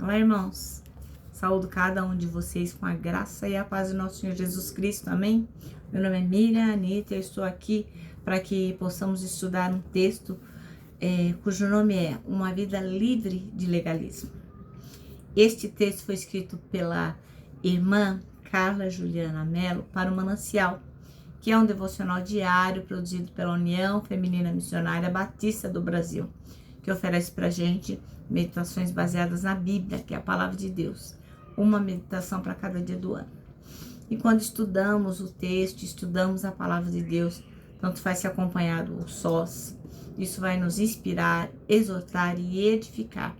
Olá, irmãos. Saúdo cada um de vocês com a graça e a paz do nosso Senhor Jesus Cristo. Amém? Meu nome é Miriam Anitta. Eu estou aqui para que possamos estudar um texto cujo nome é Uma Vida Livre de Legalismo. Este texto foi escrito pela irmã Carla Juliana Mello para o Manancial, que é um devocional diário produzido pela União Feminina Missionária Batista do Brasil, que oferece para a gente meditações baseadas na Bíblia, que é a palavra de Deus, uma meditação para cada dia do ano. E quando estudamos o texto, estudamos a palavra de Deus, tanto faz se acompanhado ou sós, isso vai nos inspirar, exortar e edificar.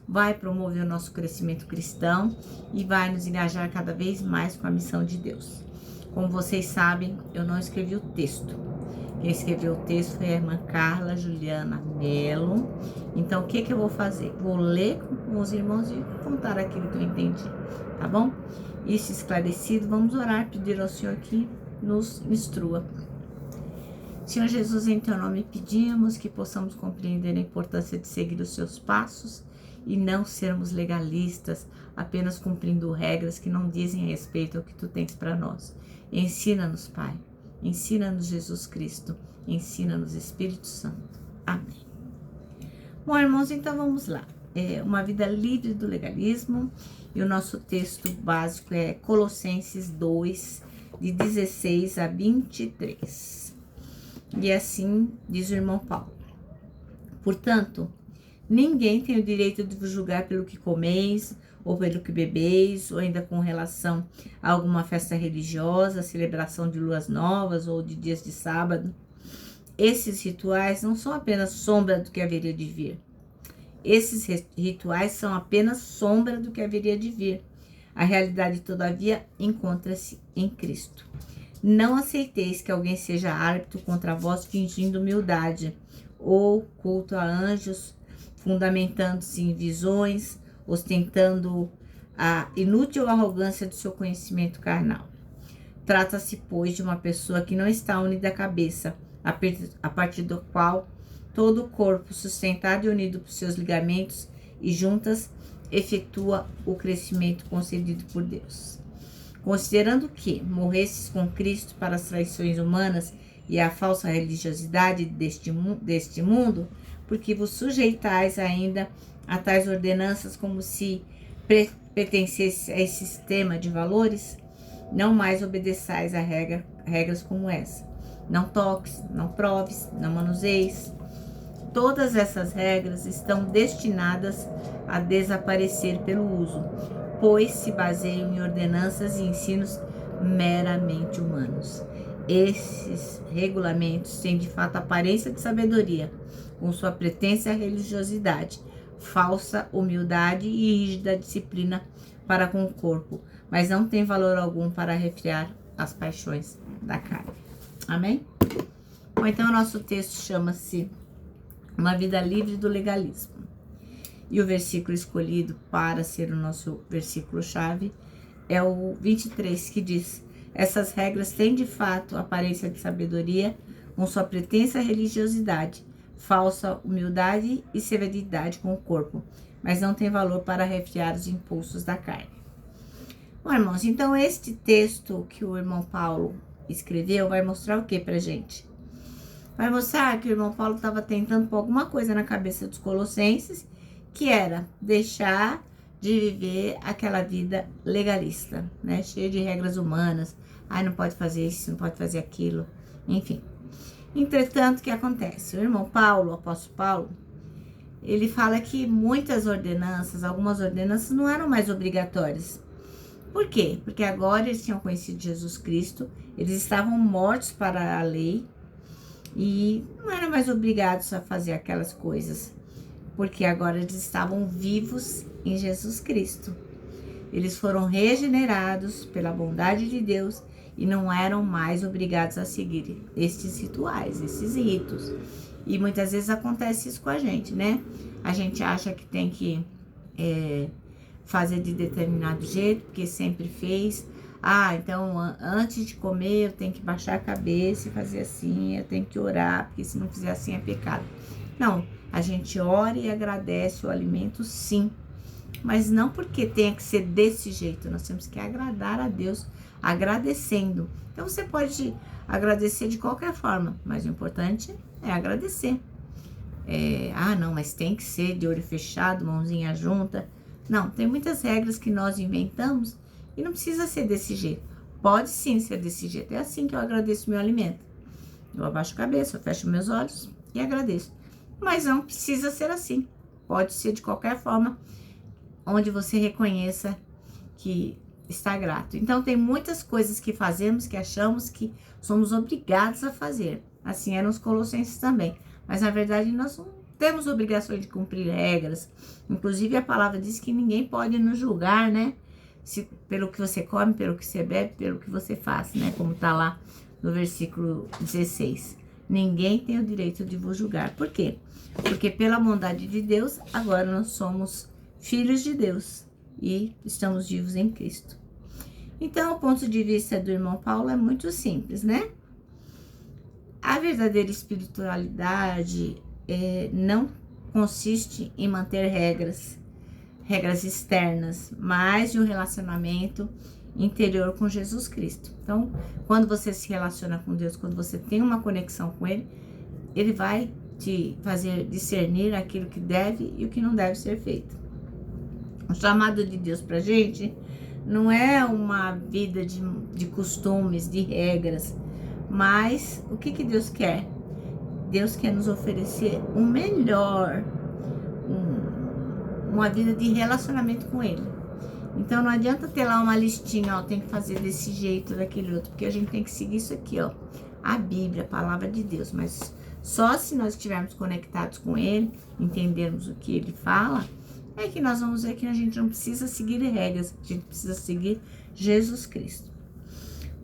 Vai promover o nosso crescimento cristão e vai nos engajar cada vez mais com a missão de Deus. Como vocês sabem, eu não escrevi o texto. Quem escreveu o texto foi a irmã Carla Juliana Mello. Então, o que eu vou fazer? Vou ler com os irmãos e contar aquilo que eu entendi, tá bom? Isso esclarecido, vamos orar, pedir ao Senhor que nos instrua. Senhor Jesus, em teu nome pedimos que possamos compreender a importância de seguir os seus passos e não sermos legalistas, apenas cumprindo regras que não dizem respeito ao que tu tens para nós. Ensina-nos, Pai. Ensina-nos, Jesus Cristo. Ensina-nos, Espírito Santo. Amém. Bom, irmãos, então vamos lá. Uma vida livre do legalismo. E o nosso texto básico é Colossenses 2, de 16 a 23. E assim diz o irmão Paulo. Portanto, ninguém tem o direito de vos julgar pelo que comeis, ou pelo que bebeis, ou ainda com relação a alguma festa religiosa, celebração de luas novas ou de dias de sábado. Esses rituais não são apenas sombra do que haveria de vir. Esses rituais são apenas sombra do que haveria de vir. A realidade, todavia, encontra-se em Cristo. Não aceiteis que alguém seja árbitro contra vós, fingindo humildade, ou culto a anjos, fundamentando-se em visões, ostentando a inútil arrogância do seu conhecimento carnal. Trata-se, pois, de uma pessoa que não está unida à cabeça, a partir do qual todo o corpo, sustentado e unido por seus ligamentos e juntas, efetua o crescimento concedido por Deus. Considerando que morresses com Cristo para as traições humanas e a falsa religiosidade deste mundo, porque vos sujeitais ainda a tais ordenanças como se pertencesse a esse sistema de valores, não mais obedeçais a regras como essa. Não toques, não proves, não manuseis. Todas essas regras estão destinadas a desaparecer pelo uso, pois se baseiam em ordenanças e ensinos meramente humanos. Esses regulamentos têm de fato aparência de sabedoria, com sua pretensa religiosidade, falsa humildade e rígida disciplina para com o corpo, mas não tem valor algum para refrear as paixões da carne. Amém? Bom, então o nosso texto chama-se Uma Vida Livre do Legalismo. E o versículo escolhido para ser o nosso versículo-chave é o 23, que diz: essas regras têm de fato aparência de sabedoria, com sua pretensa religiosidade, falsa humildade e severidade com o corpo, mas não tem valor para refrear os impulsos da carne. Bom, irmãos, então este texto que o irmão Paulo escreveu vai mostrar o que pra gente? Vai mostrar que o irmão Paulo estava tentando pôr alguma coisa na cabeça dos colossenses, que era deixar de viver aquela vida legalista, né? Cheia de regras humanas. Ai, não pode fazer isso, não pode fazer aquilo, enfim. Entretanto, o que acontece? O irmão Paulo, o apóstolo Paulo, ele fala que algumas ordenanças não eram mais obrigatórias. Por quê? Porque agora eles tinham conhecido Jesus Cristo, eles estavam mortos para a lei e não eram mais obrigados a fazer aquelas coisas, porque agora eles estavam vivos em Jesus Cristo. Eles foram regenerados pela bondade de Deus e não eram mais obrigados a seguir estes rituais, esses ritos. E muitas vezes acontece isso com a gente, né? A gente acha que tem que fazer de determinado jeito, porque sempre fez. Então antes de comer eu tenho que baixar a cabeça e fazer assim, eu tenho que orar, porque se não fizer assim é pecado. Não, a gente ora e agradece o alimento, sim, Mas não porque tenha que ser desse jeito, nós temos que agradar a Deus agradecendo. Então você pode agradecer de qualquer forma, mas o importante é agradecer. Não, mas tem que ser de olho fechado, mãozinha junta. Não, tem muitas regras que nós inventamos e não precisa ser desse jeito. Pode sim ser desse jeito. É assim que eu agradeço meu alimento. Eu abaixo a cabeça, eu fecho meus olhos e agradeço. Mas não precisa ser assim. Pode ser de qualquer forma, onde você reconheça que está grato. Então, tem muitas coisas que fazemos que achamos que somos obrigados a fazer. Assim eram os colossenses também. Mas, na verdade, nós não temos obrigações de cumprir regras. Inclusive, a palavra diz que ninguém pode nos julgar, né? Pelo que você come, pelo que você bebe, pelo que você faz, né? Como está lá no versículo 16. Ninguém tem o direito de vos julgar. Por quê? Porque pela bondade de Deus, agora nós somos filhos de Deus e estamos vivos em Cristo. Então, o ponto de vista do irmão Paulo é muito simples, né? A verdadeira espiritualidade não consiste em manter regras externas, mas de um relacionamento interior com Jesus Cristo. Então, quando você se relaciona com Deus, quando você tem uma conexão com Ele, Ele vai te fazer discernir aquilo que deve e o que não deve ser feito. O chamado de Deus pra gente não é uma vida de costumes, de regras, mas o que Deus quer? Deus quer nos oferecer o melhor, uma vida de relacionamento com Ele. Então não adianta ter lá uma listinha, ó, tem que fazer desse jeito, daquele outro, porque a gente tem que seguir isso aqui, ó, a Bíblia, a palavra de Deus. Mas só se nós estivermos conectados com Ele, entendermos o que Ele fala, é que nós vamos ver que a gente não precisa seguir regras, a gente precisa seguir Jesus Cristo.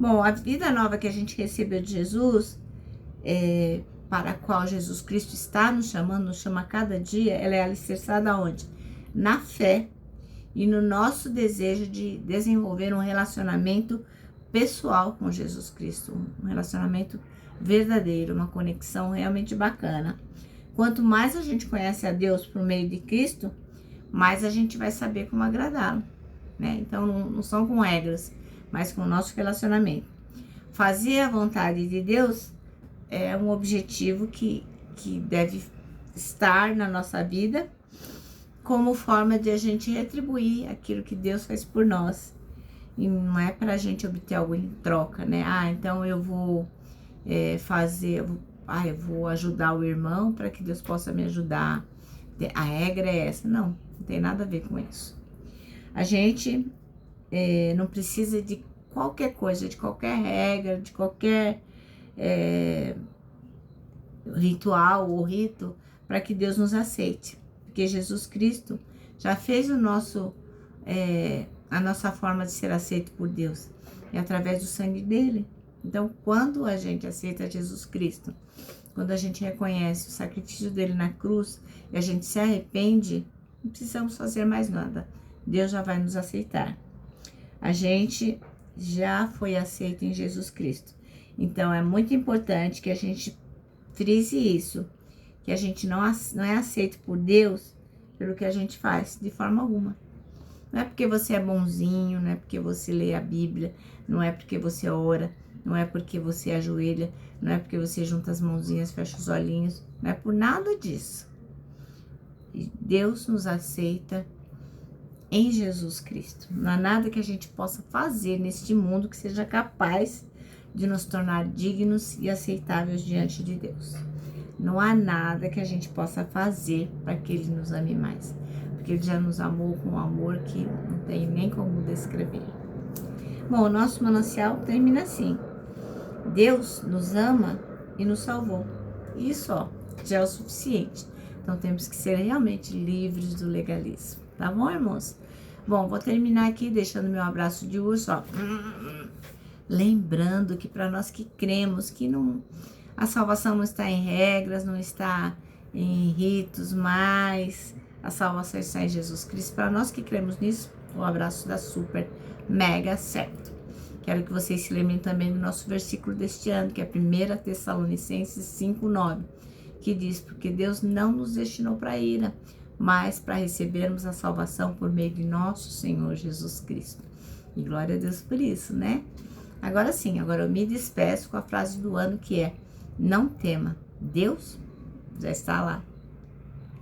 Bom, a vida nova que a gente recebeu de Jesus, para a qual Jesus Cristo está nos chamando, nos chama a cada dia, ela é alicerçada onde? Na fé e no nosso desejo de desenvolver um relacionamento pessoal com Jesus Cristo, um relacionamento verdadeiro, uma conexão realmente bacana. Quanto mais a gente conhece a Deus por meio de Cristo, mais a gente vai saber como agradá-lo, né? Então, não são com regras, mas com o nosso relacionamento. Fazer a vontade de Deus é um objetivo que deve estar na nossa vida como forma de a gente retribuir aquilo que Deus faz por nós. E não é para a gente obter algo em troca, né? Então eu vou eu vou ajudar o irmão para que Deus possa me ajudar. A regra é essa. Não tem nada a ver com isso. A gente não precisa de qualquer coisa, de qualquer regra, de qualquer ritual ou rito para que Deus nos aceite. Porque Jesus Cristo já fez a nossa forma de ser aceito por Deus. É através do sangue dele. Então, quando a gente aceita Jesus Cristo, quando a gente reconhece o sacrifício dele na cruz e a gente se arrepende, não precisamos fazer mais nada. Deus já vai nos aceitar. A gente já foi aceito em Jesus Cristo. Então, é muito importante que a gente frise isso, que a gente não é aceito por Deus pelo que a gente faz, de forma alguma. Não é porque você é bonzinho, não é porque você lê a Bíblia, não é porque você ora, não é porque você ajoelha, não é porque você junta as mãozinhas, fecha os olhinhos, não é por nada disso. E Deus nos aceita em Jesus Cristo. Não há nada que a gente possa fazer neste mundo que seja capaz de nos tornar dignos e aceitáveis diante de Deus. Não há nada que a gente possa fazer para que Ele nos ame mais, porque Ele já nos amou com um amor que não tem nem como descrever. Bom, o nosso manancial termina assim: Deus nos ama e nos salvou. Isso, ó, já é o suficiente. Então temos que ser realmente livres do legalismo, tá bom, irmãos? Bom, vou terminar aqui deixando meu abraço de urso, ó. Lembrando que para nós que cremos que a salvação não está em regras, não está em ritos, mas a salvação está em Jesus Cristo. Para nós que cremos nisso, o abraço dá super, mega certo. Quero que vocês se lembrem também do nosso versículo deste ano, que é 1 Tessalonicenses 5:9, que diz: porque Deus não nos destinou para ira, mas para recebermos a salvação por meio de nosso Senhor Jesus Cristo. E glória a Deus por isso, né? Agora sim, agora eu me despeço com a frase do ano que é: não tema, Deus já está lá.